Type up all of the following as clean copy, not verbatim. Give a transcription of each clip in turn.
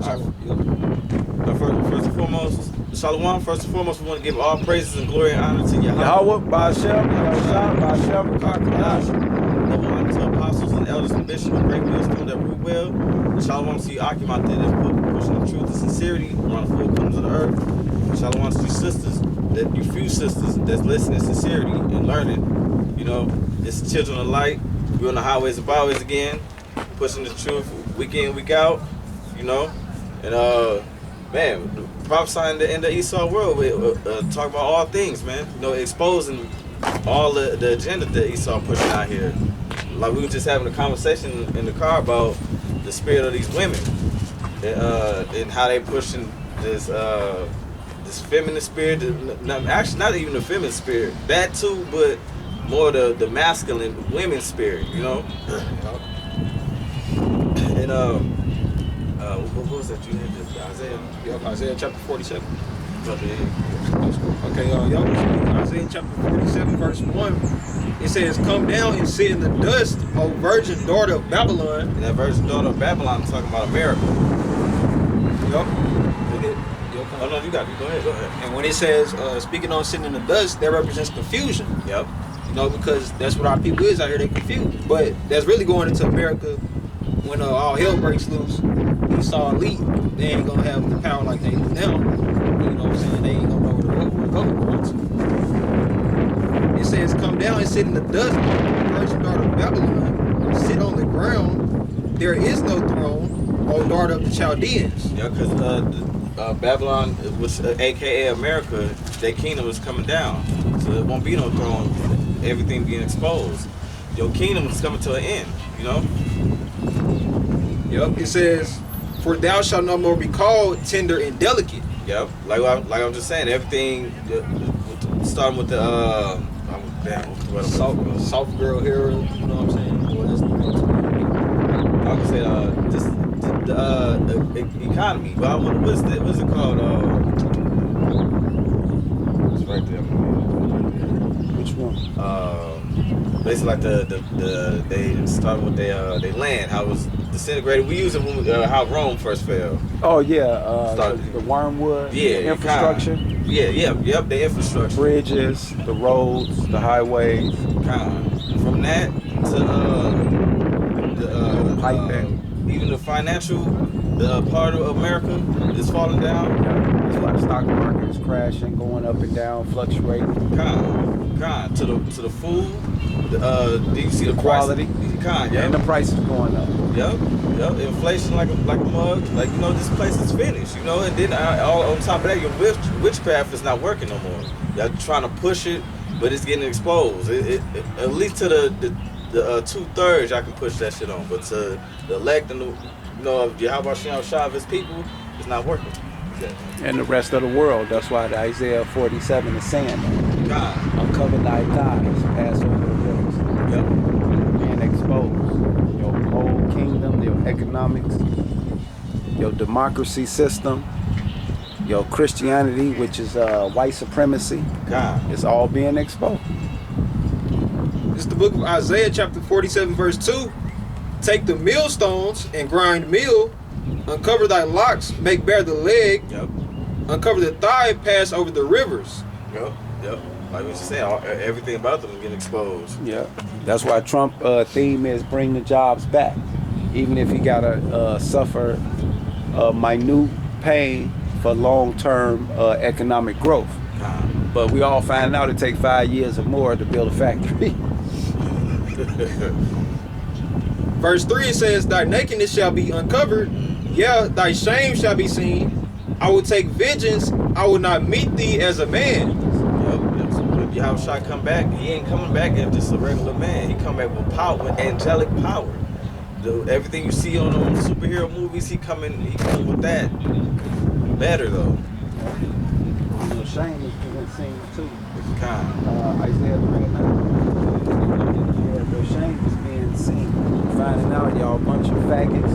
First and foremost, Shalom. First and foremost, we want to give all praises and glory and honor to Yahweh. Yahweh, Ba'ashem, Yahushua, Ba'ashem, Kakadash. Double honor to apostles and elders and bishops of great wisdom that rule well. And Shalom to you, Akim, that is pushing the truth and sincerity around the four corners of the earth. And Shalom to you sisters, you few sisters that's listening, sincerity and learning. You know, it's the children of light. We're on the highways and byways again, pushing the truth week in, week out. You know, and man, prophesying the end of Esau world. We talk about all things, man. You know, exposing all the agenda that Esau pushing out here. Like we were just having a conversation in the car about the spirit of these women and how they pushing this feminine spirit. Actually, not even the feminine spirit. That too, but more the masculine women spirit. You know. And what was that you had? Isaiah? Yep, Isaiah chapter 47. Okay, y'all Isaiah chapter 47, verse 1. It says, "Come down and sit in the dust, O virgin daughter of Babylon." And that virgin daughter of Babylon, I'm talking about America. Yup. Oh no, you got it. Go ahead. And when it says, speaking on sitting in the dust, that represents confusion. Yep. You know, because that's what our people is out here, they confused. But that's really going into America when all hell breaks loose. Esau elite, they ain't gonna have the power like they do now. You know what I'm saying? They ain't gonna know where to go. It says, "Come down and sit in the dust, virgin daughter of Babylon. Sit on the ground. There is no throne, O daughter of the Chaldeans." Yeah, because Babylon, which aka America, their kingdom is coming down, so there won't be no throne. Everything being exposed. Your kingdom is coming to an end. You know. Yep. It says, "For thou shalt no more be called tender and delicate." Yep. Like I'm just saying, everything starting with the soft girl era. You know what I'm saying? Well, that's I would say just the economy. But what's it called? It's right there. Which one? Basically like they started with their land, how it was disintegrated. We use it when how Rome first fell. Oh yeah, the wormwood, yeah, the infrastructure. Yep, the infrastructure. Bridges, the roads, the highways. From that to the piping. Even the financial part of America is falling down. That's why the stock market is crashing, going up and down, fluctuating. To the food. Do you see the quality? And the price is going up. Yep. Inflation like a mug. Like, you know, this place is finished. You know, and then all on top of that, your witchcraft is not working no more. Y'all trying to push it, but it's getting exposed. At least to the 2/3, y'all can push that shit on. But to the elect and Yahweh Shah's people, it's not working. And the rest of the world. That's why the Isaiah 47 is saying that. Uncover thy thighs, pass over the hills. Yep. Being exposed. Your whole kingdom, your economics, your democracy system, your Christianity, which is white supremacy. It's all being exposed. It's the book of Isaiah chapter 47 verse 2. "Take the millstones and grind meal. Uncover thy locks, make bare the leg. Yep. Uncover the thigh, pass over the rivers." Yep. Like we just saying, everything about them is getting exposed. Yeah. That's why Trump theme is bring the jobs back. Even if he gotta suffer minute pain for long-term economic growth. But we all find out it takes 5 years or more to build a factory. Verse 3, it says, "Thy nakedness shall be uncovered, yeah, thy shame shall be seen. I will take vengeance, I will not meet thee as a man." Yep. So when Yahweh come back, he ain't coming back as just a regular man. He come back with power, with angelic power. Everything you see on superhero movies, he coming with that. Better though. The shame is being seen too. Kind. Isaiah 39. The shame is being seen. Finding out y'all a bunch of faggots,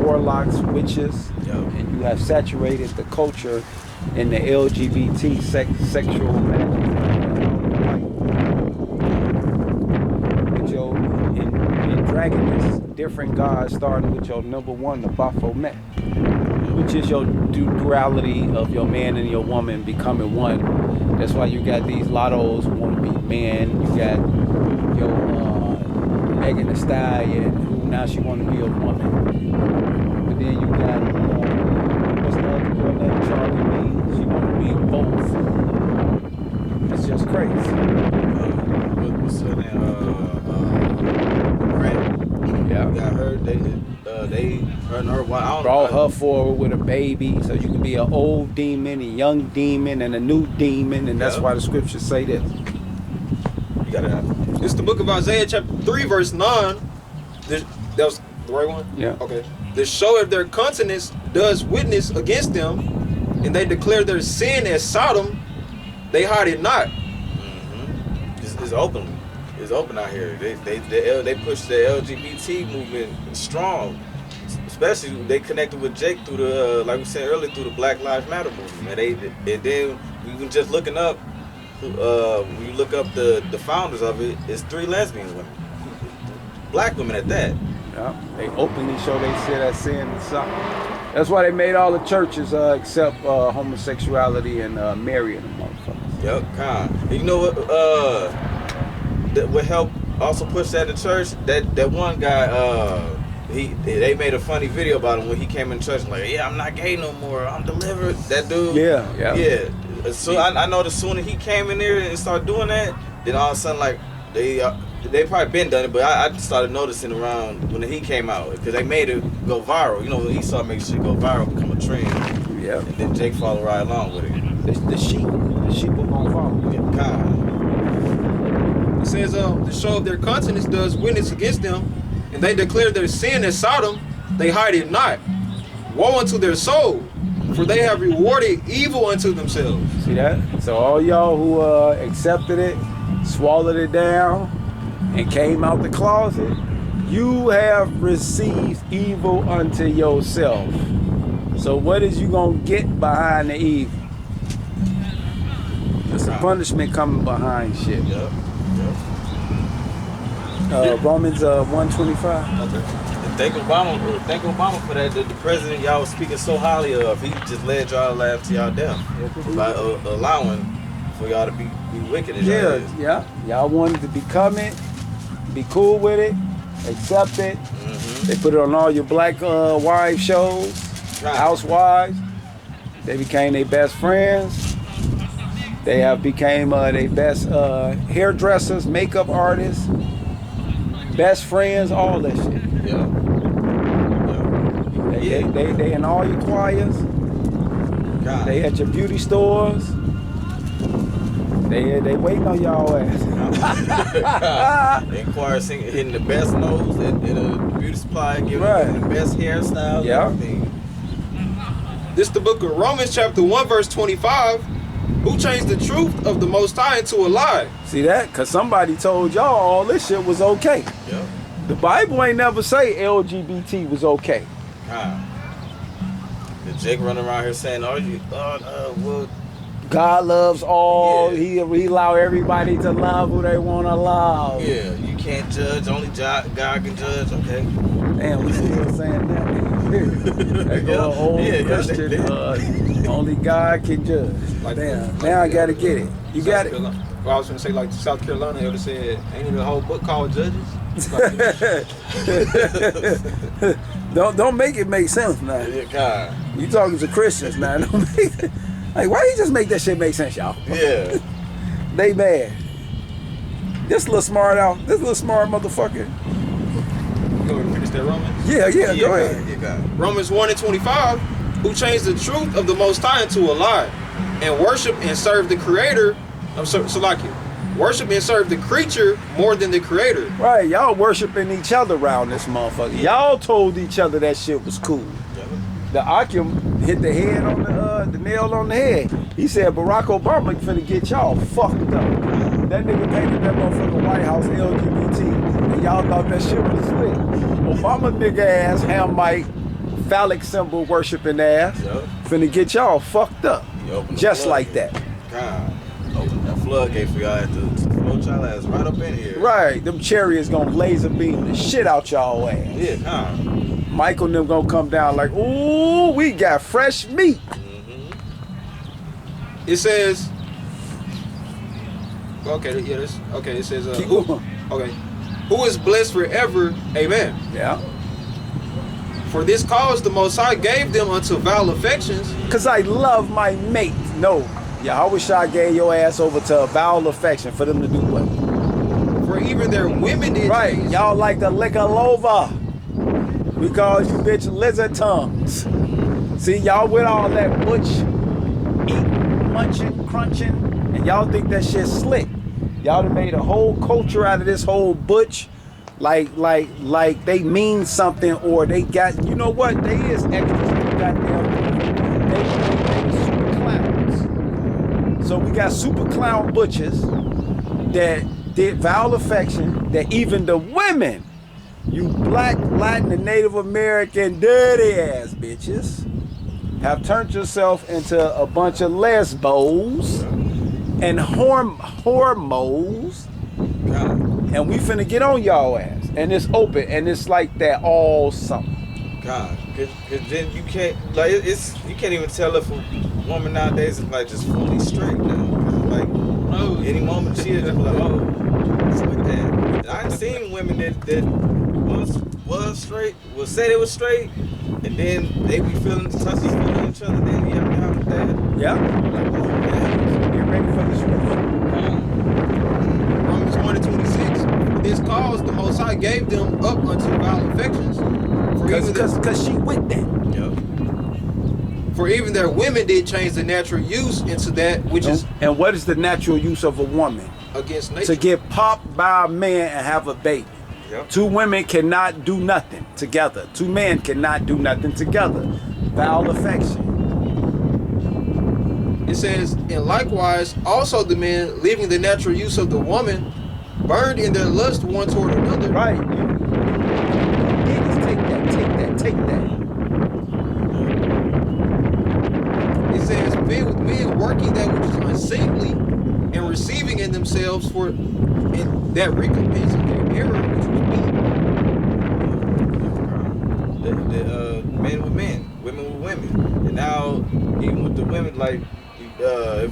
warlocks, witches, and you have saturated the culture in the LGBT sexual magic. With your in dragon, different gods starting with your number one, the Baphomet. which is your duality of your man and your woman becoming one. That's why you got these lottos who want to be men. You got your Megan Thee Stallion, who now she want to be a woman. But then you got what's the other girl that Charlie B? She want to be both. It's just crazy. What's her name? Brand. Yeah. Got her. Her and her. I don't Brought know. her forward with a baby, so you can be an old demon, a young demon, and a new demon, and that's Yeah. why the scriptures say this. You gotta have. It's the book of Isaiah, chapter 3, verse 9. That was the right one? Yeah. Okay. The show of their countenance does witness against them, and they declare their sin as Sodom. They hide it not. It's open. It's open out here. They push the LGBT movement strong. Especially they connected with Jake through the like we said earlier through the Black Lives Matter movement. And then we were just looking up. When you look up the founders of it, it's 3 lesbian women, black women at that. Yeah. They openly show they see that sin and something. That's why they made all the churches accept homosexuality and marrying them motherfuckers. Yep, kind. You know what? That would help also push that to church. That one guy. They made a funny video about him when he came in church. Like, yeah, I'm not gay no more. I'm delivered. That dude. Yeah. So I know the sooner he came in there and started doing that, then all of a sudden like they probably been done it, but I started noticing around when he came out because they made it go viral. You know, when Esau makes shit go viral, become a trend. Yeah. And then Jake followed right along with it. The sheep will gonna follow. Yeah, kind. It says, the show of their countenance does witness against them, and they declare their sin as Sodom. They hide it not. Woe unto their soul, for they have rewarded evil unto themselves. See that? So all y'all who accepted it, swallowed it down, and came out the closet, you have received evil unto yourself. So what is you gonna get behind the evil? There's a punishment coming behind shit. Yep. Romans 1:25. Okay. And thank Obama for that. The president y'all was speaking so highly of. He just led y'all laugh to y'all death by allowing for y'all to be wicked as y'all is. Yeah. Y'all wanted to become it, be cool with it, accept it. Mm-hmm. They put it on all your black wife shows, Right. housewives. They became their best friends. They have became their best hairdressers, makeup artists, best friends, all that shit. Yeah. They in all your choirs. God. They at your beauty stores. They waiting on y'all ass. They inquire singing, hitting the best nose in a beauty supply, giving Right. them the best hairstyles, Yeah. everything. This the book of Romans, chapter 1, verse 25. Who changed the truth of the Most High into a lie? See that? Because somebody told y'all all this shit was okay. Yeah. The Bible ain't never say LGBT was okay. God. The Jake running around here saying, "Oh, you, well, God loves all. Yeah. He allow everybody to love who they want to love. yeah, you can't judge. Only God can judge." Okay. Damn, we still saying that. They go an old Yeah, Christian. Only God can judge. Like- Damn. Now I gotta get it. You got it. Well, I was gonna say like South Carolina, they would have said, ain't it a whole book called Judges? Don't make it make sense now. Yeah, God. You talking to Christians now? Don't make it, like why you just make that shit make sense, y'all? Yeah. They mad. This little smart motherfucker. Go ahead and finish that Romans. Yeah, go God. ahead. Yeah, God. Romans 1 and 25, who changed the truth of the Most High into a lie, and worship and serve the Creator. Worship and serve the creature more than the Creator. Right, y'all worshiping each other around this motherfucker. Y'all told each other that shit was cool. The Akim hit the head on the nail on the head. He said Barack Obama finna get y'all fucked up. That nigga painted that motherfucking White House LGBT, and y'all thought that shit was slick. Obama nigga ass, Hamite, phallic symbol worshiping ass, Yup. finna get y'all fucked up. You open the Just like floodgate. that. God. Open that floodgate for y'all to float y'all ass right up in here. Right, them chariots gonna laser beam the shit out y'all ass. Yeah, God. Michael and them gonna come down like, ooh, we got fresh meat. It says, okay, yeah, this, okay. It says, Keep who, going. okay, who is blessed forever? Amen. Yeah. For this cause the Most High gave them unto vile affections. Cause I love my mate. No. Yeah, I wish I gave your ass over to a vowel affection for them to do what? For even their women did Right. things. Y'all like to lick a lover. We call you bitch lizard tongues. See, y'all with all that butch eating, munching, crunching, and y'all think that shit's slick. Y'all done made a whole culture out of this whole butch. Like they mean something, or they got, you know what? They is extra goddamn. They super clowns. So we got super clown butchers that did vowel affection, that even the women, you black, Latin, and Native American dirty ass bitches, have turned yourself into a bunch of lesbos and hormos. And we finna get on y'all ass, and it's open, and it's like that all summer. God, cause then you can't like it's you can't even tell if a woman nowadays is like just fully straight now. Like any moment she is just like, oh, it's like that. And I've seen women that was straight, will say they was straight, and then they be feeling touchy feeling each other. Then you have to have that. Yeah. Like, oh, man. Get ready for this one. Romans 1:26. For this cause the Most High gave them up unto vile affections. Cause she with that. Yep. For even their women did change the natural use into that which is And what is the natural use of a woman? against nature. To get popped by a man and have a baby. Yep. Two women cannot do nothing together. Two men cannot do nothing together. Foul affection. It says, and likewise also the men, leaving the natural use of the woman, burned in their lust one toward another. Right. Niggas take that. It says, men with men working that which is unseemly, and receiving in themselves for in that recompense of their error which was mean. Men with men, women with women, and now even with the women, like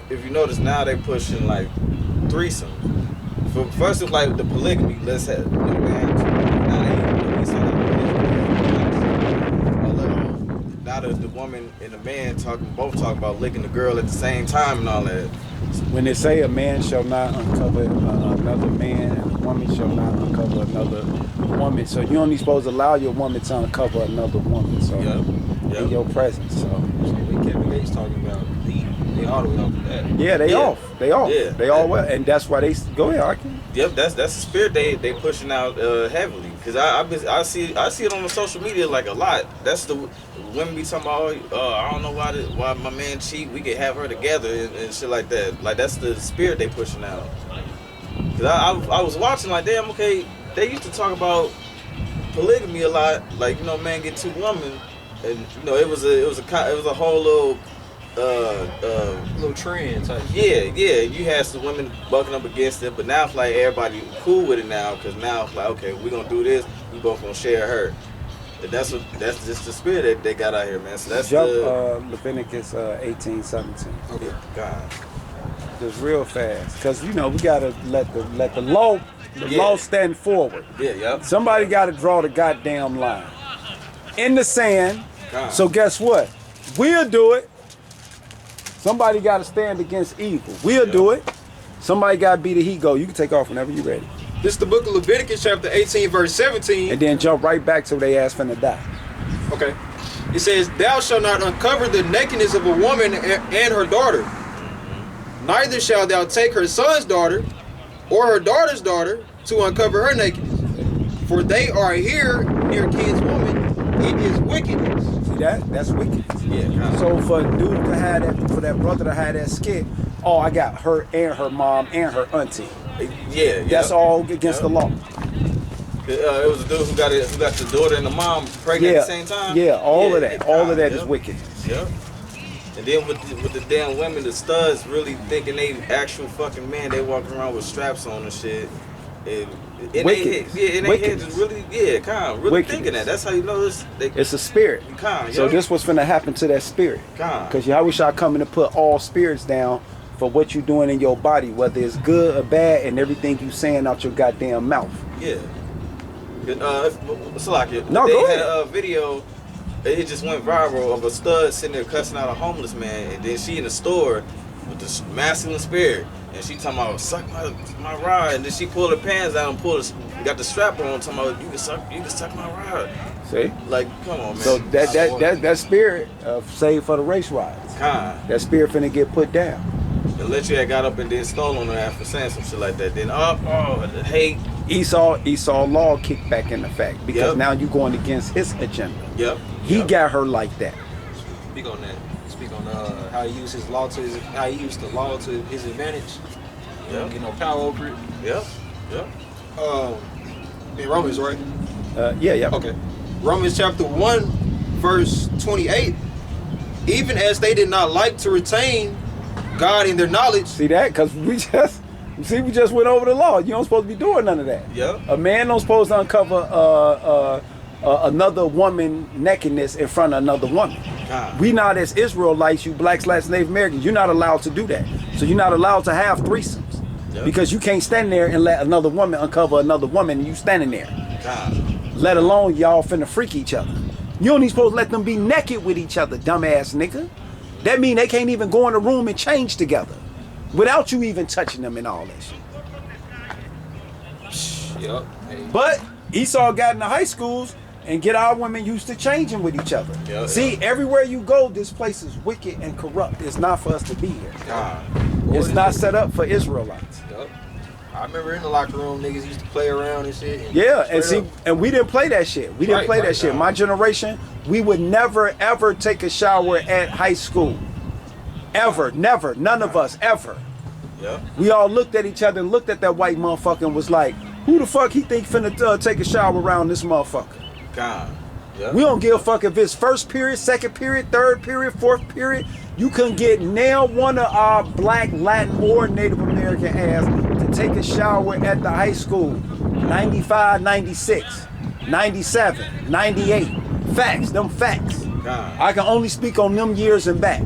if you notice now they pushing like threesomes. First it was like the polygamy. Let's have man. Now now the woman and the man both talking about licking the girl at the same time and all that. When they say a man shall not uncover another man, and a woman shall not uncover another woman, so you only supposed to allow your woman to uncover another woman. So in your presence. So When Kevin Gates talking about they all the way off of that. yeah, they off. Yeah. They all well, and that's why they go ahead, Arkin. Yep, that's the spirit they pushing out heavily. Cause I see it on the social media like a lot. That's the women be talking about. I don't know why my man cheat. We could have her together and shit like that. Like that's the spirit they pushing out. Cause I was watching like damn okay. They used to talk about polygamy a lot. Like man get two women, and it was a whole little. Little trend type. Yeah, you had some women bucking up against it, but now it's like everybody cool with it now, because now it's like, okay, we're gonna do this, we both gonna share her. And that's just the spirit that they got out here, man. So that's Leviticus 18:17. Okay. God. Just real fast, because we gotta let the law law stand forward. Yeah, yep. Somebody gotta draw the goddamn line in the sand. God. So guess what? We'll do it. Somebody got to stand against evil. We'll do it. Somebody got to be the he-go. You can take off whenever you're ready. This is the book of Leviticus chapter 18 verse 17. And then jump right back to they ass finna die. Okay. It says, thou shalt not uncover the nakedness of a woman and her daughter. Neither shalt thou take her son's daughter or her daughter's daughter to uncover her nakedness. For they are here near kinswoman. It is wickedness. See that? That's wicked. Yeah, God. So for a dude to have that, for that brother to have that skit, oh, I got her and her mom and her auntie. Yeah, That's all against the law. It was a dude who got the daughter and the mom pregnant at the same time. Yeah, all of that. God, All of that is wickedness. Yep. And then with the damn women, the studs really thinking they actual fucking man. They walking around with straps on and shit. And in Wickedness. their head, in their head just really, really Wickedness. thinking that. That's how you know It's a spirit. So this what's finna happen to that spirit. Because Yahweh Shah coming to put all spirits down for what you doing in your body, whether it's good or bad, and everything you saying out your goddamn mouth. Yeah. Salakia. No, they go had ahead. a video. It just went viral of a stud sitting there cussing out a homeless man, and then she in the store with this masculine spirit, and she talking about suck my rod, and then she pulled her pants down and got the strap on, talking about you can suck my rod. See? Like, come on, man. So that spirit of save for the race rides. That spirit finna get put down. The lecturer had got up and then stole on her after saying some shit like that. Then the hate. Esau law kicked back into fact because now you going against his agenda. He got her like that. Speak on that. Speak on how he used his law how he used the law to his advantage. Get no power over it. In Romans, right? Yeah. Okay. Romans chapter 1, verse 28. Even as they did not like to retain God in their knowledge. See that? Because we just went over the law. You don't supposed to be doing none of that. A man don't supposed to uncover another woman nakedness in front of another woman. We not as Israelites, you blacks/Native Americans, you're not allowed to do that. So you're not allowed to have threesomes. Because you can't stand there and let another woman uncover another woman and you standing there. Let alone y'all finna freak each other. You don't even supposed to let them be naked with each other, dumbass nigga. That mean they can't even go in a room and change together without you even touching them and all that shit. But Esau got into high schools and get our women used to changing with each other. See, everywhere you go, this place is wicked and corrupt. It's not for us to be here. It's not set up for Israelites. I remember in the locker room, niggas used to play around and shit. And we didn't play that shit. We didn't play that shit. My generation, we would never ever take a shower at high school. Ever, never, none of us ever. We all looked at each other and looked at that white motherfucker and was like, who the fuck he think finna take a shower around this motherfucker? We don't give a fuck if it's first period, second period, third period, fourth period. You couldn't get nail one of our black, Latin, or Native American ass to take a shower at the high school. 95, 96, 97, 98. Facts, them facts. I can only speak on them years and back.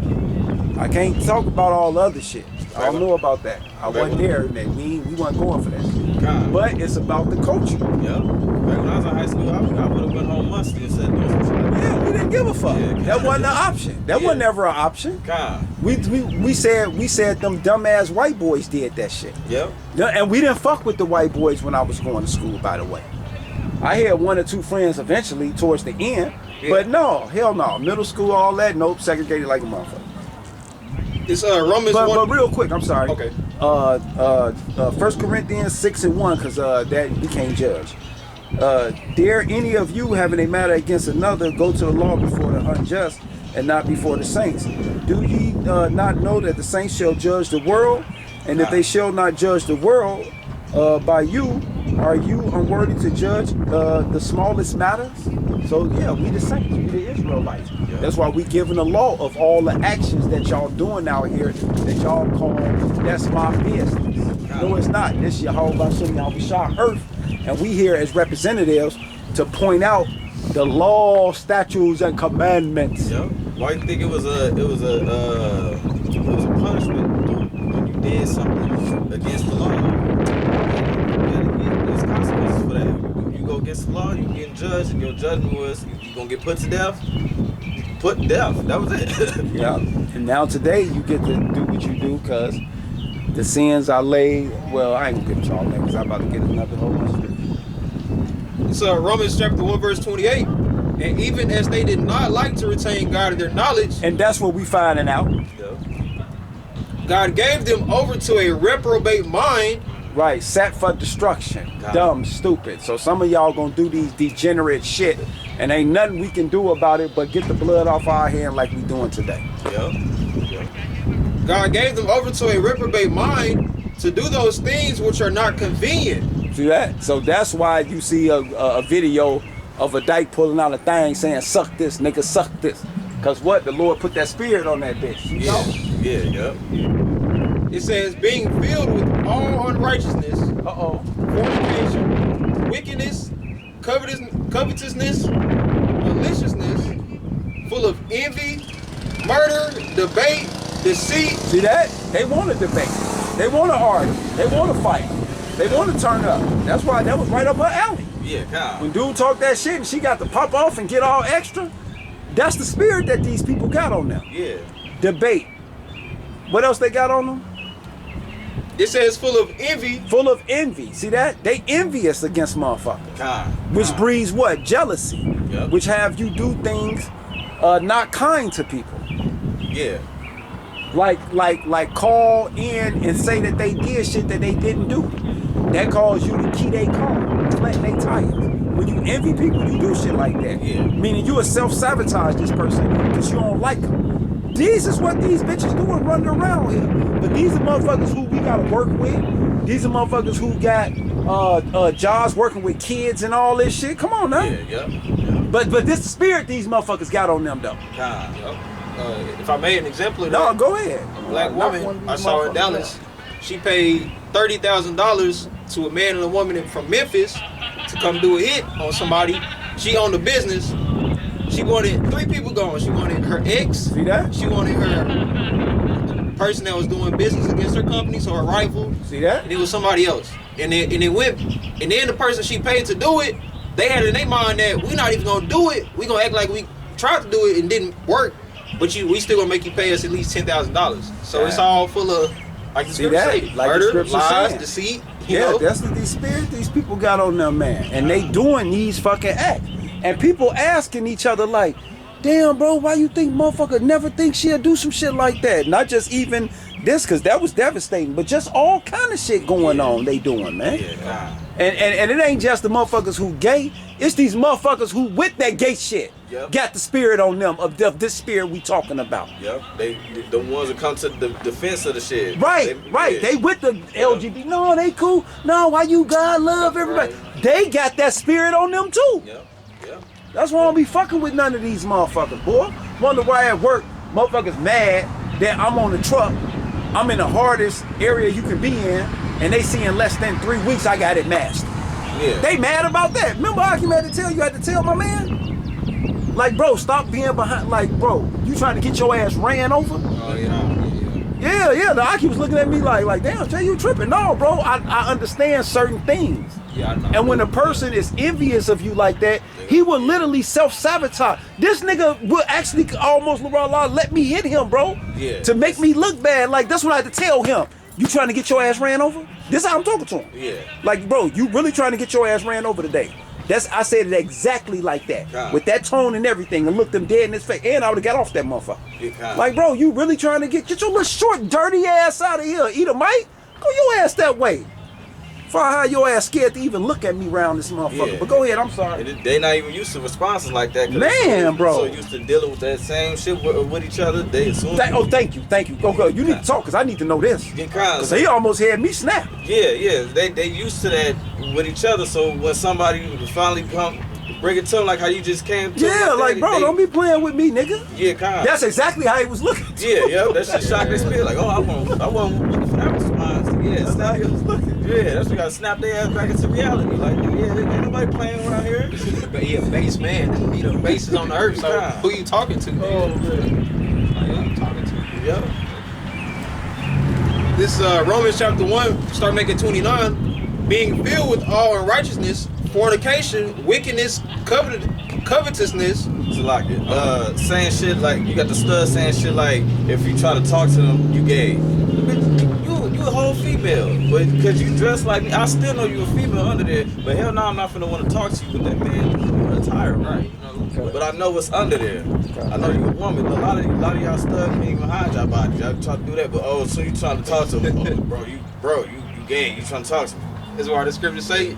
I can't talk about all the other shit. I don't know about that. I wasn't there, man. We weren't going for that shit. But it's about the culture. Like when I was in high school, I would have went home musty and said no. We didn't give a fuck. That wasn't an option. That wasn't ever an option. We said them dumbass white boys did that shit. And we didn't fuck with the white boys when I was going to school, by the way. I had one or two friends eventually towards the end, but no, hell no. Middle school, all that, nope, segregated like a motherfucker. It's Romans 1. But real quick, I'm sorry. Okay. 1 Corinthians 6:1, because that we can't judge. Dare any of you having a matter against another go to the law before the unjust and not before the saints? Do ye not know that the saints shall judge the world? And if they shall not judge the world by you, are you unworthy to judge the smallest matters? So yeah, we the saints, we the Israelites. That's why we giving the law of all the actions that y'all doing out here that y'all call that's my business. No, it's not. This Yahweh Bashem Shah earth, and we here as representatives to point out the law, statutes, and commandments. Why do you think it was a punishment when you did something against the law? There's consequences for that. You go against the law, you get judged, and your judgment was you gonna get put to death. Put to death. That was it. And now today you get to do what you do because the sins I laid. Well, I ain't gonna get into all that because I'm about to get another whole bunch of it. It's Romans chapter 1, verse 28. And even as they did not like to retain God in their knowledge, and that's what we finding out. God gave them over to a reprobate mind. Right, set for destruction. Dumb, stupid. So some of y'all gonna do these degenerate shit, and ain't nothing we can do about it but get the blood off our hand like we doing today. God gave them over to a reprobate mind to do those things which are not convenient. See that? So that's why you see a video of a dyke pulling out a thing saying, suck this, nigga, suck this. Because what? The Lord put that spirit on that bitch. It says, being filled with all unrighteousness, fornication, wickedness, covetousness, maliciousness, full of envy, murder, debate, deceit. See that? They want to debate. They want to argue. They want to fight. They want to turn up. That's why that was right up her alley. Yeah, God. When dude talk that shit and she got to pop off and get all extra, that's the spirit that these people got on them. Yeah. Debate. What else they got on them? It says full of envy. Full of envy. See that? They envious against motherfuckers. God. Which breeds what? Jealousy. Yep. Which have you do things not kind to people. Yeah. Like call in and say that they did shit that they didn't do. That calls you to key they car, flatten they tires. When you envy people, you do shit like that. Yeah. Meaning you will self-sabotage this person because you don't like them. This is what these bitches doing running around here. But these are motherfuckers who we gotta work with. These are motherfuckers who got jobs working with kids and all this shit. Come on now. Yeah. But this spirit these motherfuckers got on them though. God. If I made an example of No, that, go ahead. a black woman I saw in Dallas, she paid $30,000 to a man and a woman from Memphis to come do a hit on somebody. She owned a business. She wanted 3 people going. She wanted her ex. See that? She wanted her person that was doing business against her company, so her rival. See that? And it was somebody else. And then the person she paid to do it, they had in their mind that we're not even gonna do it. We gonna act like we tried to do it and didn't work. But we still gonna make you pay us at least $10,000. So it's all full of, like the scripture say, like murder, the lies, saying. deceit. Yeah, know? that's what these spirits these people got on them, man. And they doing these fucking acts. And people asking each other like, damn, bro, why you think motherfucker never think she'll do some shit like that? Not just even this, because that was devastating, but just all kind of shit going on they doing, man. Yeah. And it ain't just the motherfuckers who gay. It's these motherfuckers who with that gay shit got the spirit on them of this spirit we talking about. Yep. They the ones that come to the defense of the shit. Right. They with the LGBT. No, they cool. No, why you God love everybody? Right. They got that spirit on them too. Yep. That's why I don't be fucking with none of these motherfuckers, boy. Wonder why at work, motherfuckers mad that I'm on the truck. I'm in the hardest area you can be in, and they see in less than 3 weeks I got it mastered. Yeah. They mad about that. Remember I had to tell you, I had to tell my man? Like, bro, stop being behind. Like, bro, you trying to get your ass ran over? Oh yeah. Yeah. The Aki was looking at me like, damn, Jay, you tripping. No, bro, I understand certain things. Yeah, I know. And when a person is envious of you like that, he will literally self-sabotage. This nigga will actually almost let me hit him, bro. Yeah. To make me look bad. Like, that's what I had to tell him. You trying to get your ass ran over? This is how I'm talking to him. Yeah. Like, bro, you really trying to get your ass ran over today? I said it exactly like that. God. With that tone and everything, and looked him dead in his face. And I would have got off that motherfucker. Yeah. Like, bro, you really trying to get your little short, dirty ass out of here. Eat a mic? Go your ass that way. How your ass scared to even look at me around this motherfucker. Yeah. But go ahead, I'm sorry. They not even used to responses like that. Man, bro. So used to dealing with that same shit with each other. They assume. Thank you. Go. You need to talk, because I need to know this. Because he almost had me snap. Yeah. They used to that with each other. So when somebody finally come bring it to them, like how you just came to Yeah, like, bro, don't be playing with me, nigga. Yeah, kind of. That's exactly how he was looking. Yeah, that shit shocked their spirit. Like, oh, I wasn't looking for that response. Yeah, snap. Yeah, that's what you gotta snap their ass back into reality. Like, yeah, ain't nobody playing around here. But he a base man. He the bases on the earth. So who you talking to? Oh, man. Like, who you talking to? Yeah. This Romans chapter 1, start making 29, being filled with all unrighteousness, fornication, wickedness, covetousness. So like, saying shit like, you got the stud saying shit like, if you try to talk to them, you gay. You a whole female, but because you dress like me, I still know you a female under there, but hell no, I'm not finna want to talk to you with that man. You're attire, right? You know? Okay. But I know what's under there. Okay. I know you a woman. A lot of y'all studs can't even hide your body. Y'all try to do that, but so you trying to talk to him? Oh, bro, you gay? You trying to talk to me? That's why the scripture say,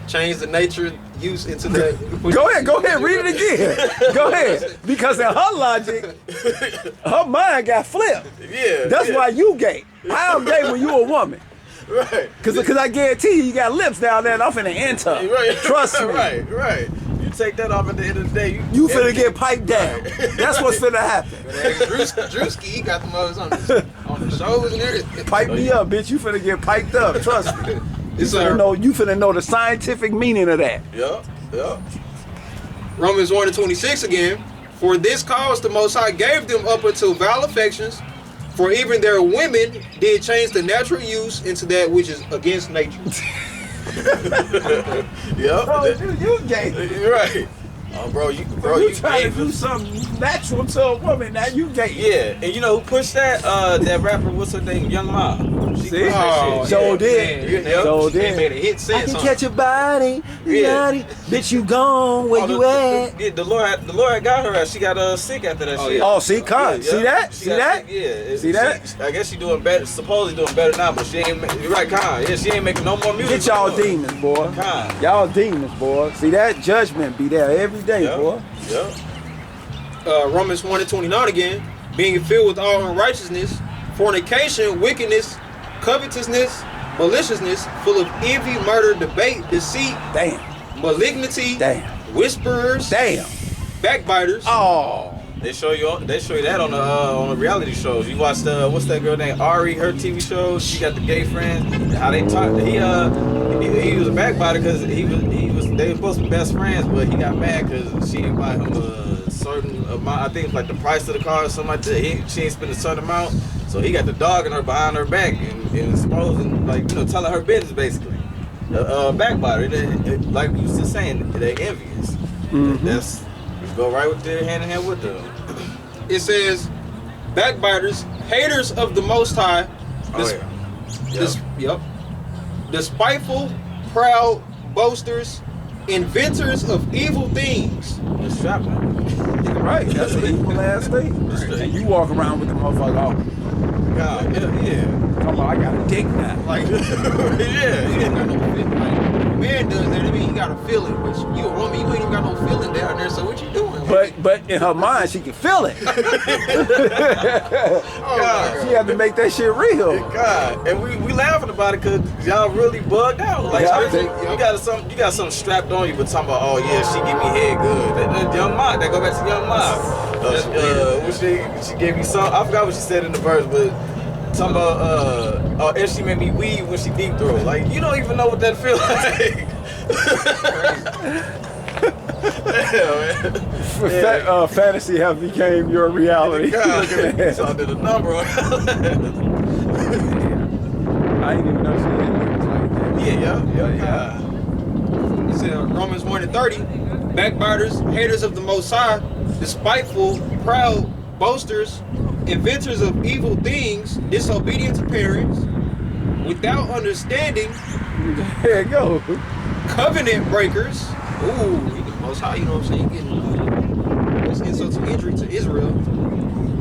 change the nature use into the. Go ahead, read it again. Go ahead, because in her logic, her mind got flipped. Yeah, that's why you gay. I'm gay when you a woman. Right. Because I guarantee you got lips down there and I'm finna enter. Right. Trust me. Right. You take that off at the end of the day, You finna get piped down. That's what's finna happen. Drewski, he got the mugs on the shoulders and everything. Pipe me up, bitch. You finna get piped up. Trust me. You It's finna know the scientific meaning of that. Yeah. Romans 1:26 again. For this cause the Most High gave them up unto vile affections, for even their women did change the natural use into that which is against nature. Yeah. Bro, you gay. You're right. Oh, bro, you trying to gay. do something natural to a woman. Now you gay. Yeah, and you know who pushed that? That rapper, what's her name? Young Ma. She See? pushed that shit. So Yeah. did. Yeah. So They did. made a hit I since. can catch your body, Yeah. body. Bitch, you gone, where you at? The Lord got her. She got sick after that Oh, shit. yeah. Oh, see, Con, see that? She See got that? sick, yeah. See that? I guess she doing better. Supposedly doing better now, but she ain't. You're right, Con. Yeah, she ain't making no more music. Get y'all no more. demons, boy. Con. Y'all demons, boy. See that? Judgment be there every day, Yeah. boy. Yeah. Romans 1:29 again. Being filled with all unrighteousness, fornication, wickedness, covetousness, maliciousness, full of envy, murder, debate, deceit, Damn. malignity, Damn. whisperers, Damn. backbiters. Oh. They show you that on the reality shows. You watched what's that girl named Ari, her TV show? She got the gay friends. How they talk. He was a backbiter because they were supposed to be best friends, but he got mad because she didn't buy him a certain amount. I think it's like the price of the car or something like that. She ain't spend a certain amount, so he got the dog in her behind her back and exposing, like, you know, telling her business basically. Backbiter. Like you was just saying, they envious. Mm-hmm. That's go right with their hand in hand with them. It says, backbiters, haters of the Most High, Yep. despiteful, proud, boasters, inventors of evil things. It's strapping. Right. That's an evil ass thing. And you walk around with the motherfucker, God, yeah. come on, I got a dick now. Like, Yeah. man does that. I mean, he got a feeling, but you a woman, you ain't even got no feeling down there. So what you doing? But in her mind, she can feel it. God. She had to make that shit real. God, and we laughing about it because y'all really bugged out. Like, Yeah, you got something strapped on you, but talking about, oh yeah, she give me head good. That Young Ma, that go back to Young Ma. She gave me some. I forgot what she said in the verse, but talking about, and she made me weave when she deep throat. Like, you don't even know what that feel like. Yeah, Fantasy have became your reality. God, so I did a number on I didn't even know she had lyrics like that. Yeah. It said Romans 1:30, backbiters, haters of the Most High, despiteful, proud, boasters, inventors of evil things, disobedient to parents, without understanding, There you go. covenant breakers. Ooh, he the Most High, you know what I'm saying? That's insult to injury to Israel.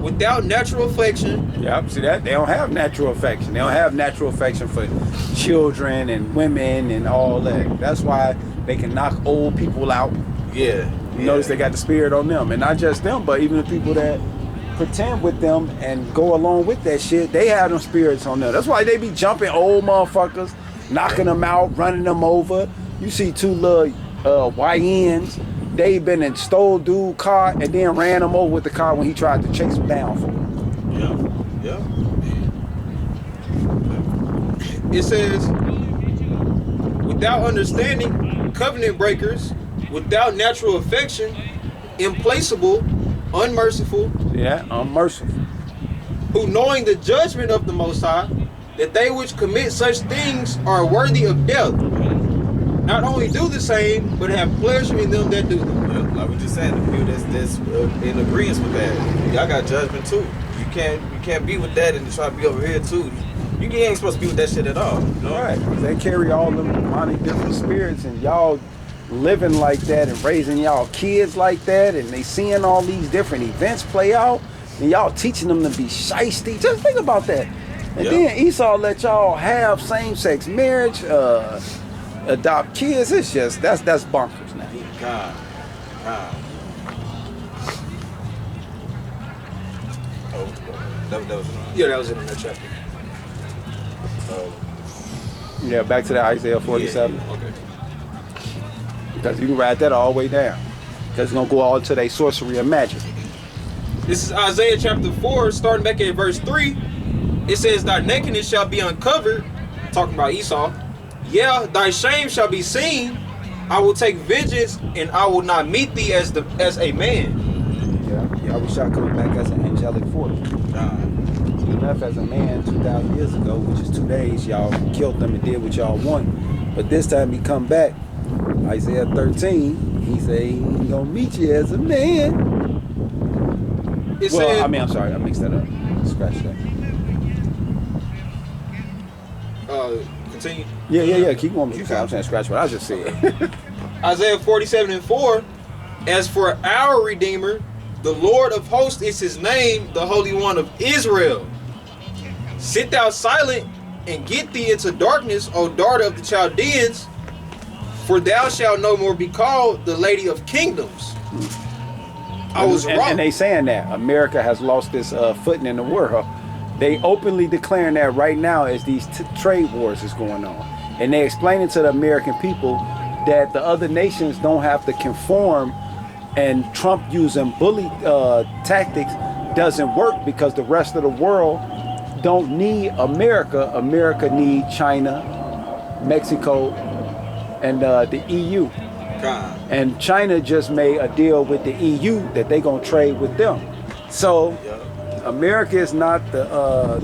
Without natural affection. Yep, see that? They don't have natural affection. They don't have natural affection for children and women and all that. That's why they can knock old people out. Yeah. You notice they got the spirit on them. And not just them, but even the people that pretend with them and go along with that shit, they have them spirits on them. That's why they be jumping old motherfuckers, knocking them out, running them over. You see two little YNs, they been and stole dude car and then ran him over with the car when he tried to chase him down for him. Yeah. It says, without understanding, covenant breakers, without natural affection, implacable, unmerciful, Yeah, unmerciful. who knowing the judgment of the Most High, that they which commit such things are worthy of death, not only do the same, but have pleasure in them that do them. Yeah, like we just said, the people that's in agreement with that, y'all got judgment too. You can't be with that and try to be over here too. You ain't supposed to be with that shit at all. You know? Right. They carry all them demonic different spirits and y'all living like that and raising y'all kids like that and they seeing all these different events play out and y'all teaching them to be shiesty. Just think about that. And then Esau let y'all have same-sex marriage, adopt kids. It's just that's bonkers now. God. Oh, that was Yeah, that was in that chapter. Yeah, back to the Isaiah 47. Okay. Because you can write that all the way down. Because it's going to go all into their sorcery and magic. This is Isaiah chapter 4, starting back at verse 3. It says, thy nakedness shall be uncovered, talking about Esau. Yeah, thy shame shall be seen. I will take vengeance, and I will not meet thee as a man. Yeah, Yahweh shall come back as an angelic force. He left as a man 2,000 years ago, which is 2 days. Y'all killed them and did what y'all want. But this time he come back, Isaiah 13, he say he ain't gonna meet you as a man. I'm sorry, I mixed that up. Scratch that. Continue. Yeah. Keep on. I'm saying scratch what I just said. Isaiah 47:4. As for our Redeemer, the Lord of hosts is his name, the Holy One of Israel. Sit thou silent and get thee into darkness, O daughter of the Chaldeans, for thou shalt no more be called the Lady of Kingdoms. I was wrong. And they saying that America has lost its footing in the world. They openly declaring that right now as these trade wars is going on. And they explaining to the American people that the other nations don't have to conform, and Trump using bully tactics doesn't work because the rest of the world don't need America. America need China, Mexico, and the EU. God. And China just made a deal with the EU that they gonna trade with them. So America is not the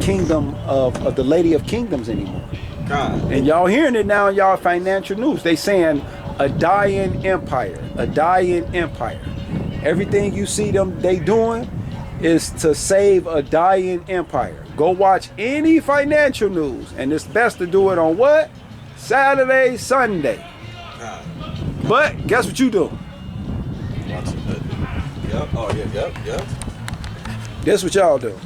kingdom of the Lady of Kingdoms anymore. God. And y'all hearing it now in y'all financial news. They saying a dying empire, a dying empire. Everything you see them they doing is to save a dying empire. Go watch any financial news, and it's best to do it on what? Saturday, Sunday. God. But guess what you do? Yep. Oh yeah. Yep. Guess what y'all do?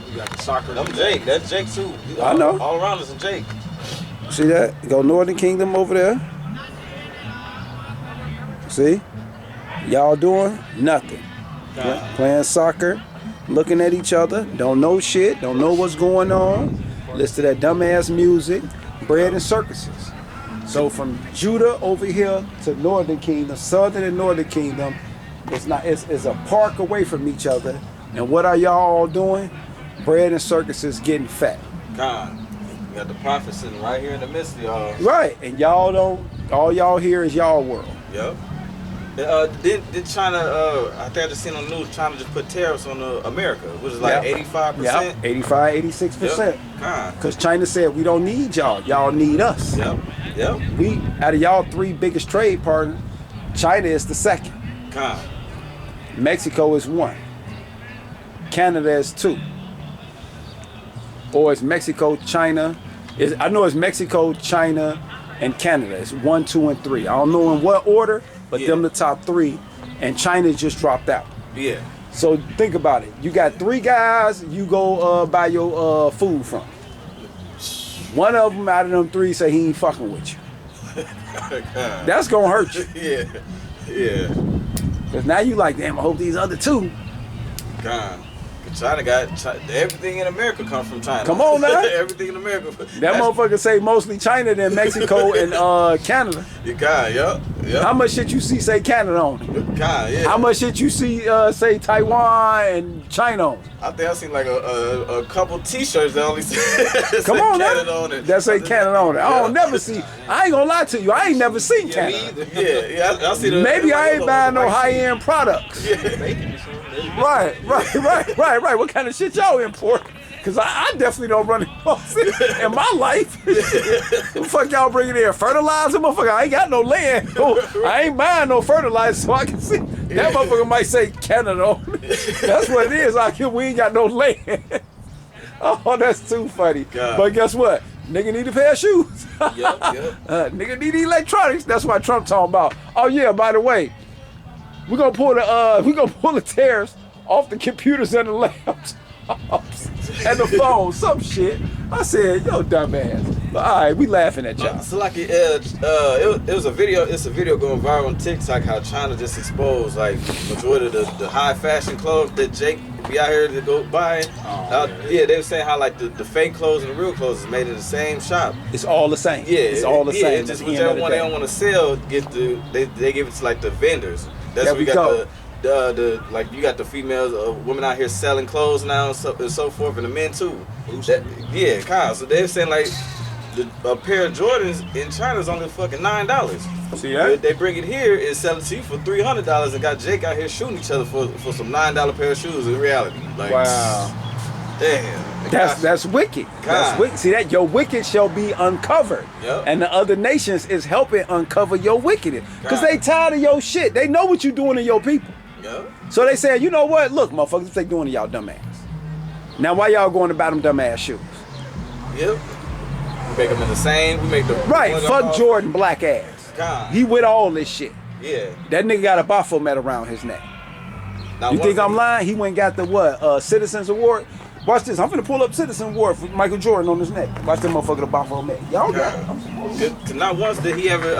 We got the soccer. Them Jake. That's Jake too. I know. All around us is Jake. See that? Go Northern Kingdom over there. See? Y'all doing nothing. Playing soccer, looking at each other, don't know shit, don't know what's going on. Listen to that dumbass music, bread and circuses. So from Judah over here to Northern Kingdom, Southern and Northern Kingdom, it's a park away from each other. And what are y'all all doing? Bread and circuses getting fat. God. You got the prophet sitting right here in the midst of y'all. Right, and y'all don't, all y'all hear is y'all world. Yep. Did China, I think I just seen on the news, China just put tariffs on America, which is like 85%? Yep, 85, 86%. God. Because China said, we don't need y'all, y'all need us. Yep. We, out of y'all 3 biggest trade partners, China is the 2nd. God. Mexico is 1. Canada is 2. Or it's Mexico, China. I know it's Mexico, China, and Canada. It's 1, 2, and 3. I don't know in what order, but them the top 3. And China just dropped out. Yeah. So think about it. You got 3 guys you go buy your food from. One of them out of them 3 say he ain't fucking with you. That's gonna hurt you. Yeah. Because now you like, damn, I hope these other 2. God. China everything in America comes from China. Come on now. Everything in America. That motherfucker say mostly China than Mexico and Canada. God, yep. How much shit you see say Canada on it? God, yeah. How much shit you see say Taiwan and China on it? I think I seen like a couple T-shirts that only say Come on Canada now. on it. That say Canada on it. I don't never see. I ain't gonna lie to you. I ain't never seen Canada. Yeah. I see the. Maybe I ain't buying no high-end products. Yeah. Right. What kind of shit y'all import? Cause I definitely don't run across it in my life. What the fuck y'all bringing in? Fertilizer? Motherfucker, I ain't got no land. I ain't buying no fertilizer so I can see. That motherfucker might say Canada on it. That's what it is. We ain't got no land. Oh, that's too funny. God. But guess what? Nigga need a pair of shoes. Yep. Nigga need electronics. That's what Trump talking about. Oh yeah, by the way, we're gonna pull the tariffs off the computers and the laptops. and the phone, some shit. I said, yo, dumbass. But all right, we laughing at y'all. So like it was a video. It's a video going viral on TikTok. How China just exposed like majority of the high fashion clothes that Jake be out here to go buy. Yeah, they were saying how like the fake clothes and the real clothes is made in the same shop. It's all the same. Yeah, it's all the same. Just whichever one they don't want to sell, they give it to like the vendors. That's there what we got go. The like you got the females, women out here selling clothes now and so forth, and the men too. Yeah, Kyle. So they're saying like a pair of Jordans in China is only fucking $9. See that? They bring it here and sell it to you for $300 and got Jake out here shooting each other for some $9 pair of shoes in reality. Like, wow. Damn. That's wicked. That's wicked. See that your wicked shall be uncovered. Yep. And the other nations is helping uncover your wickedness. Because they tired of your shit. They know what you doing to your people. Yep. So they say, you know what? Look, motherfuckers, what they doing to y'all dumbass. Now why y'all going to buy them dumbass shoes? Yep. We make them in the same. We make the right. Fuck Jordan black ass. God. He with all this shit. Yeah. That nigga got a Baphomet around his neck. Now, you think I'm lying? He went and got the what? Citizens Award. Watch this. I'm finna pull up Citizen Award for Michael Jordan on his neck. Watch that motherfucker the Baphomet. Y'all got it. Cause not once did he ever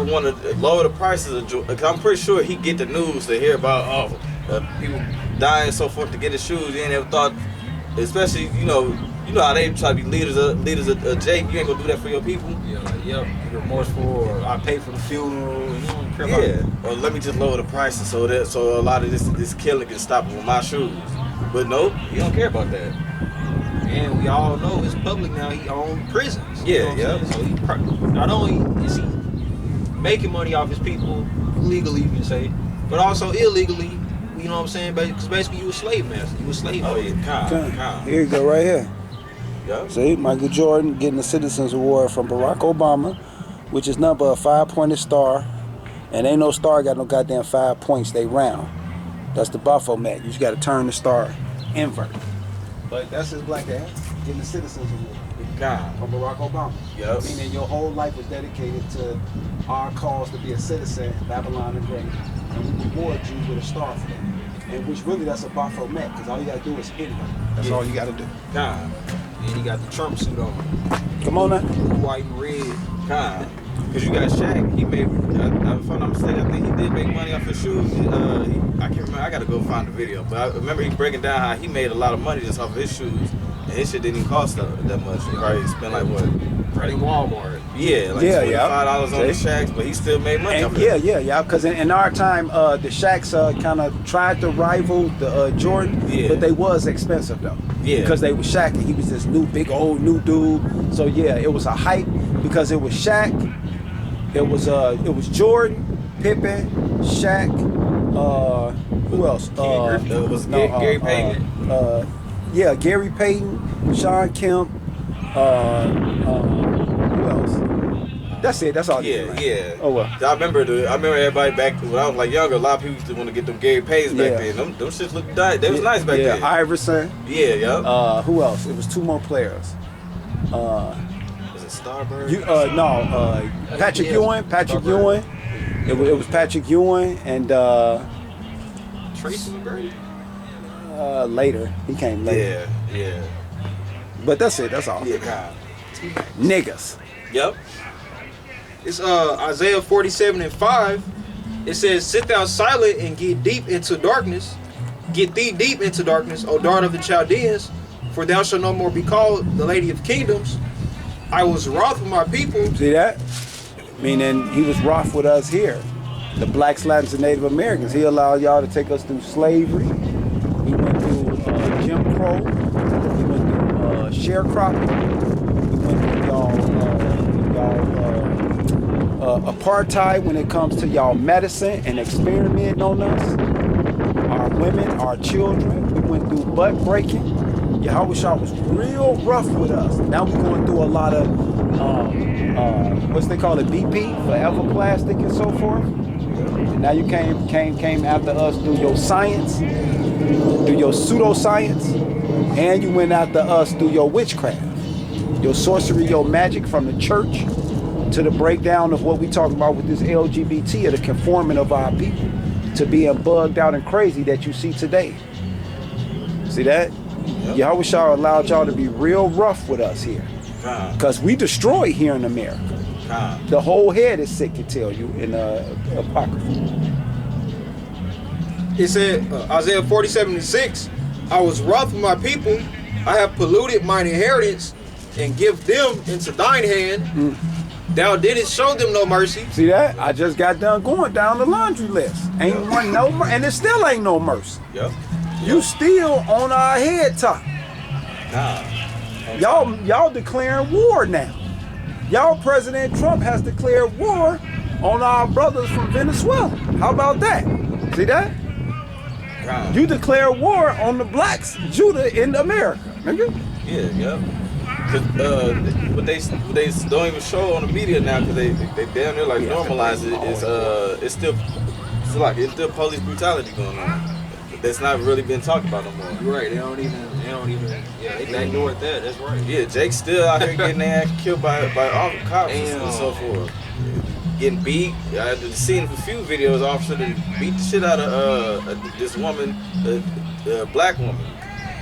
want to lower the prices of Jordan. Cause I'm pretty sure he get the news to hear about people dying and so forth to get his shoes. He ain't ever thought, especially you know how they try to be leaders of Jake. You ain't gonna do that for your people. Yeah, like, yep, remorseful, or I pay for the funeral. You don't care about Or let me just lower the prices so a lot of this killing can stop with my shoes. But no, he don't care about that. And we all know it's public now. He owns prisons. Yeah, you know so he not only is he making money off his people legally, you can say, but also illegally. You know what I'm saying? Because basically, you a slave master. You a slave. Oh yeah, calm. Here you go, right here. Yep. See, Michael Jordan getting the Citizens Award from Barack Obama, which is number a 5-pointed star, and ain't no star got no goddamn 5 points. They round. That's the Baphomet. You just got to turn the star invert. But that's his black ass getting the Citizens Award. God. From Barack Obama. Yep. Meaning your whole life was dedicated to our cause to be a citizen in Babylon the Great. And we reward you with a star for that. And which really that's a Baphomet, because all you got to do is hit him. That's all you got to do. God. And he got the Trump suit on. Come on now. Blue, white, and red. God. Because you got Shaq. He made, if I'm not mistaken, I think he did make money off his shoes. I can't remember. I got to go find the video. But I remember he breaking down how he made a lot of money just off of his shoes. And his shit didn't even cost that much. He probably spent like what? Right in Walmart. Yeah, like $25 on the Shaqs, but he still made money off it. Yeah. Because in our time, the Shaqs kind of tried to rival the Jordan, but they was expensive though. Yeah. Because they was Shaq, and he was this big old new dude. So yeah, it was a hype because it was Shaq, it was Jordan, Pippen, Shaq. Who else? Gary Payton. Yeah, Gary Payton, Sean Kemp. Who else? That's it. That's all. Yeah. Oh well. I remember everybody back when I was like younger. A lot of people used to want to get them Gary Paytons back then. Them shits looked nice. They was nice back then. Iverson. Yeah. Who else? It was two more players. Was it Starburst? Patrick Ewing. Patrick Ewing. It was Patrick Ewing and Tracy McGrady. Later. He came later. Yeah. But that's it. That's all. Yeah, God. Niggas. Yep. It's Isaiah 47:5. It says, "Sit thou silent and get deep into darkness. Get thee deep into darkness, O daughter of the Chaldeans, for thou shalt no more be called the Lady of Kingdoms. I was wroth with my people." See that? Meaning he was wroth with us here, the blacks, Latins, and Native Americans. He allowed y'all to take us through slavery. We went through Jim Crow. We went through sharecropping. We went through y'all apartheid when it comes to y'all medicine and experimenting on us. Our women, our children. We went through butt breaking. Yahweh Shah was real rough with us. Now we're going through a lot of what's they call it, BP, forever plastic and so forth. And now you came after us through your science, through your pseudoscience, and you went after us through your witchcraft, your sorcery, your magic from the church to the breakdown of what we talk about with this LGBT, or the conforming of our people to being bugged out and crazy that you see today. See that? Yep. Yahushua allowed y'all to be real rough with us here. Because we destroy here in America. The whole head is sick, to tell you, in Apocrypha. It said, Isaiah 47:6, I was wroth with my people, I have polluted mine inheritance, and give them into thine hand. Thou didn't show them no mercy. See that? I just got done going down the laundry list. Ain't one no mercy, and there still ain't no mercy. Yep. You still on our head top. Y'all declaring war now. Y'all President Trump has declared war on our brothers from Venezuela. How about that? See that? You declare war on the blacks, Judah in America, nigga. Yeah, yep. What they don't even show on the media now, because they damn near like normalize it. It's still police brutality going on. That's not really been talked about no more. You're right. They don't even. Yeah, they ignored that. That's right. Yeah, Jake's still out here getting their ass killed by all the cops and so forth. Getting beat. I seen a few videos. Officer that beat the shit out of this woman, a black woman.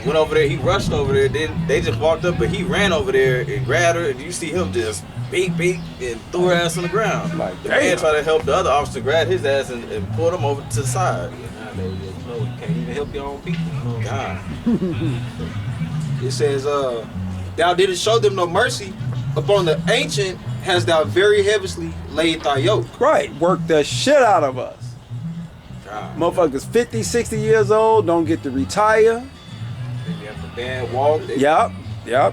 Went over there. He rushed over there. Then they just walked up, but he ran over there and grabbed her. And you see him just beat, and threw her ass on the ground. Like, the man tried to help the other officer grab his ass and pulled him over to the side. You can't even help your own people. God. It says, thou didst show them no mercy. Upon the ancient hast thou very heavily laid thy yoke. Right. Work the shit out of us. God. Motherfuckers 50, 60 years old, don't get to retire. They have a bad walk. Yep.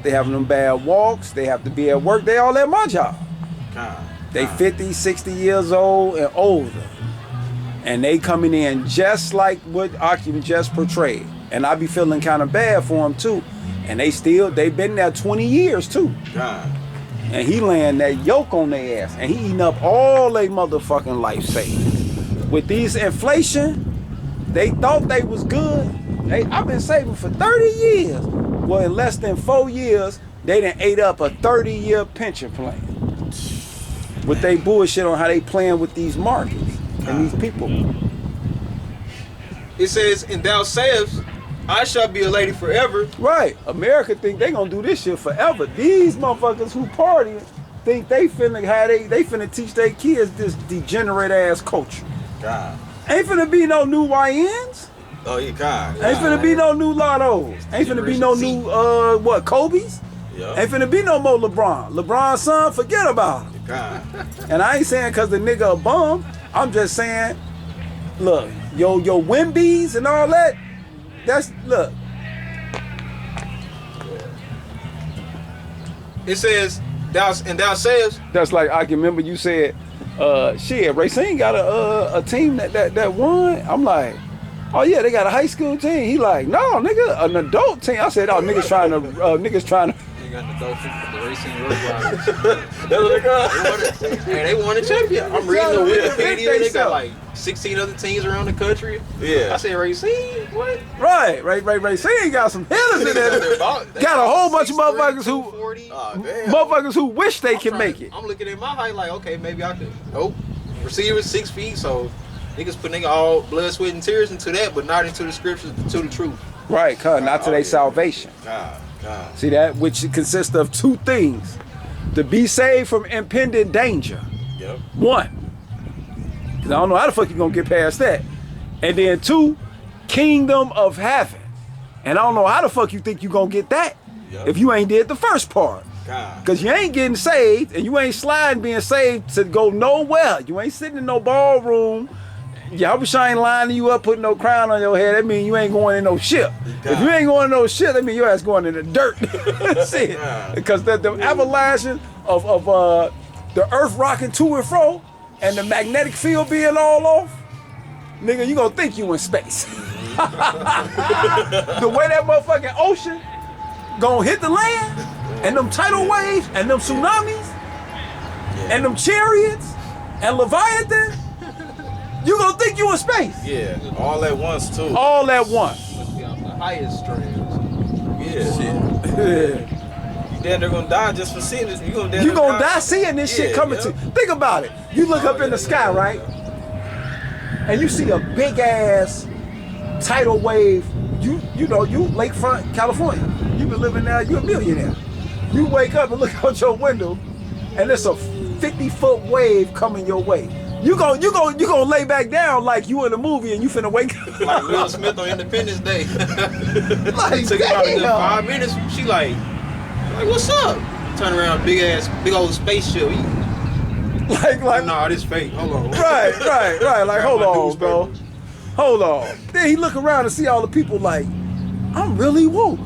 They having them bad walks. They have to be at work. They all at my job. God. They 50, 60 years old and older. And they coming in just like what Akim just portrayed. And I be feeling kind of bad for them too. And they been there 20 years too. God. And he laying that yoke on their ass. And he eating up all they motherfucking life savings. With these inflation, they thought they was good. I've been saving for 30 years. Well, in less than 4 years, they done ate up a 30-year pension plan. With they bullshit on how they playing with these markets and these people. It says, and thou sayest, I shall be a lady forever. Right. America think they gonna do this shit forever. These motherfuckers who party think they finna teach their kids this degenerate ass culture. God. Ain't finna be no new YNs. Oh, yeah, God. Ain't finna be no new Lottos. Ain't finna be no new Kobe's. Yep. Ain't finna be no more LeBron. LeBron's son, forget about it. God. And I ain't saying cause the nigga a bum. I'm just saying, look, your Wimbies and all that. Look. It says, thou sayest. That's like I can remember you said, shit, Racine got a team that won. I'm like, oh yeah, they got a high school team. He like, no, nigga, an adult team. I said, oh, niggas trying to. They got the Dolphins, the Racing Road Riders. That's what they got. Hey, they won a champion. I'm reading the Wikipedia. They got like 16 other teams around the country. Yeah. I said Racine, what? Right. Racine got some hitters in there. Got a whole bunch of motherfuckers who wish they can make it. I'm looking at my height like, okay, maybe I could. Nope. Receiver 6 feet, so niggas put all blood, sweat, and tears into that, but not into the scriptures, to the truth. Right, not to their salvation. God. See that? Which consists of 2 things. To be saved from impending danger. Yep. 1. Because I don't know how the fuck you gonna get past that. And then 2, kingdom of heaven. And I don't know how the fuck you think you gonna get that if you ain't did the first part. Because you ain't getting saved and you ain't sliding being saved to go nowhere. You ain't sitting in no ballroom. Yahushua ain't lining you up, putting no crown on your head. That mean you ain't going in no ship. If you ain't going in no ship, that mean your ass going in the dirt. See? Because the everlasting of the earth rocking to and fro and the magnetic field being all off, nigga, you gonna think you in space. The way that motherfucking ocean gonna hit the land and them tidal waves and them tsunamis and them chariots and Leviathan, you gonna think you in space. Yeah, all at once too. All at once. Must be off the highest strands. Yeah. Shit. You damn near gonna die just for seeing this. You gonna die seeing this shit coming to. Think about it. You look up in the sky, right? And you see a big ass tidal wave you know, you Lakefront, California. You been living there, you a millionaire. You wake up and look out your window, and it's a 50-foot wave coming your way. You gonna lay back down like you in a movie and you finna wake up. Like Will Smith on Independence Day. Like, took about a good damn. 5 minutes. She like, what's up? Turn around, big old spaceship. Like, Nah, this fake. Hold on. right. Like, Grab hold my on, newspaper. bro. Hold on. Then he look around and see all the people like, I'm really woke.